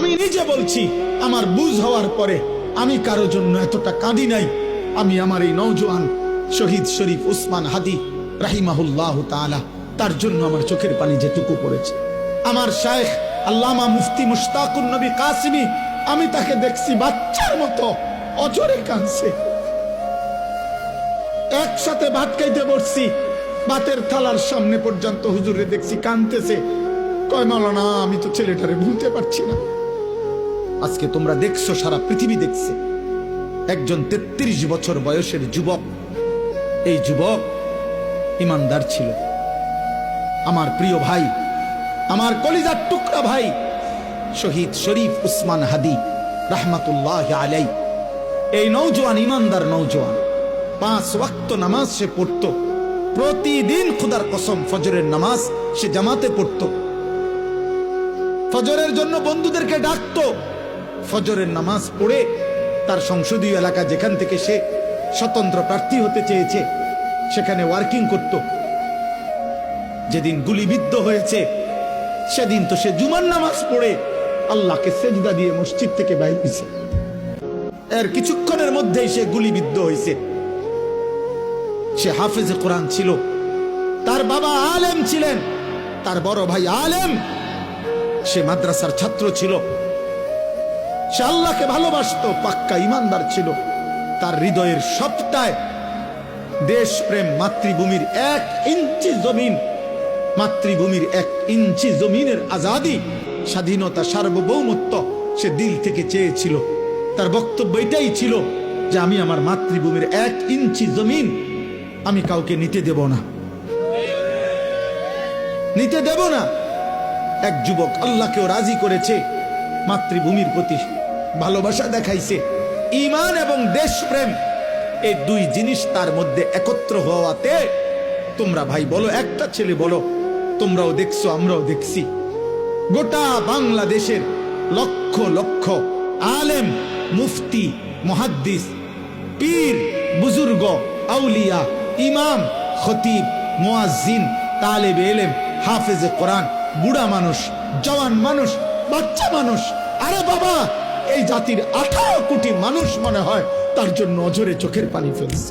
আমি নিজে বলছি, আমার বুঝ হওয়ার পরে আমি কারো জন্য এতটা কাঁদি নাই। আমি আমার এই নওজোয়ান শহীদ শরীফ উসমান হাদি রাহিমাহুল্লাহ তাআলা, তার জন্য আমার চোখের পানি যেটুকু পড়েছে। আমার শায়েখ আল্লামা মুফতি মুশতাকুন নবী কাসিমি, আমি তাকে দেখছি বাচ্চার মতো অজরে কাঁদছে। একসাথে ভাত খাইতে বসছি, ভাতের থালার সামনে পর্যন্ত হুজুরে দেখছি কাঁদতেছে। কয় মাওলানা, আমি তো ছেলেটারে ভুলতে পারছি না। আজকে তোমরা দেখছো, সারা পৃথিবী দেখছে, একজন 33 বছর বয়সের যুবক। এই যুবক ইমানদার ছিল। আমার প্রিয় ভাই, আমার কলিজার টুকরা ভাই শহীদ শরীফ উসমান হাদি রাহমাতুল্লাহ আলাই, এই নওজোয়ান ইমানদার নওজোয়ান 5 ওয়াক্ত নামাজ সে পড়তো প্রতিদিন। খোদার কসম, ফজরের নামাজ সে জামাতে পড়তো। ফজরের জন্য বন্ধুদেরকে ডাকতো। ফজরের নামাজ পড়ে তার সংসদীয় এলাকা, যেখান থেকে সে স্বতন্ত্র প্রার্থী হতে চেয়েছে, সেখানে ওয়ার্কিং করত। যেদিন গুলিবিদ্ধ হয়েছে সেদিন তো সে জুমার নামাজ পড়ে আল্লাহকে সেজদা দিয়ে মসজিদ থেকে বাইর হয়েছে। এর কিছুক্ষণের মধ্যেই সে গুলিবিদ্ধ হয়েছে। সে হাফেজে কোরআন ছিল, তার বাবা আলেম ছিলেন, তার বড় ভাই আলেম, সে মাদ্রাসার ছাত্র ছিল, সে আল্লাহকে ভালোবাসতো, পাক্কা ইমানদার ছিল। তার হৃদয়ের সবটায় দেশপ্রেম, মাতৃভূমির 1 ইঞ্চি জমিন, মাতৃভূমির 1 ইঞ্চি জমিনের আজাদি, স্বাধীনতা, সার্বভৌমত্ব সে দিল থেকে চেয়েছিল। তার বক্তব্য এটাই ছিল যে আমি আমার মাতৃভূমির 1 ইঞ্চি জমিন আমি কাউকে নিতে দেব না, নিতে দেব না। এক যুবক আল্লাহকেও রাজি করেছে, মাতৃভূমির প্রতি ভালোবাসা দেখাইছে, ঈমান এবং দেশপ্রেম, এই 2 জিনিস তার মধ্যে একত্র হওয়াতে, তোমরা ভাই বলো, একটা ছেলে বলো, তোমরাও দেখছো, আমরাও দেখছি, গোটা বাংলাদেশের লক্ষ লক্ষ আলেম, মুফতি, মুহাদ্দিস, পীর, বুজুর্গ, আউলিয়া, ইমাম, খতিব, মুয়াজ্জিন, তালেবে ইলম, হাফেজে কোরআন, বুড়া মানুষ, জওয়ান মানুষ, বাচ্চা মানুষ, আরে বাবা, এই জাতির 18 কোটি মানুষ মনে হয় তার জন্য অঝরে চোখের পানি ফেলছে।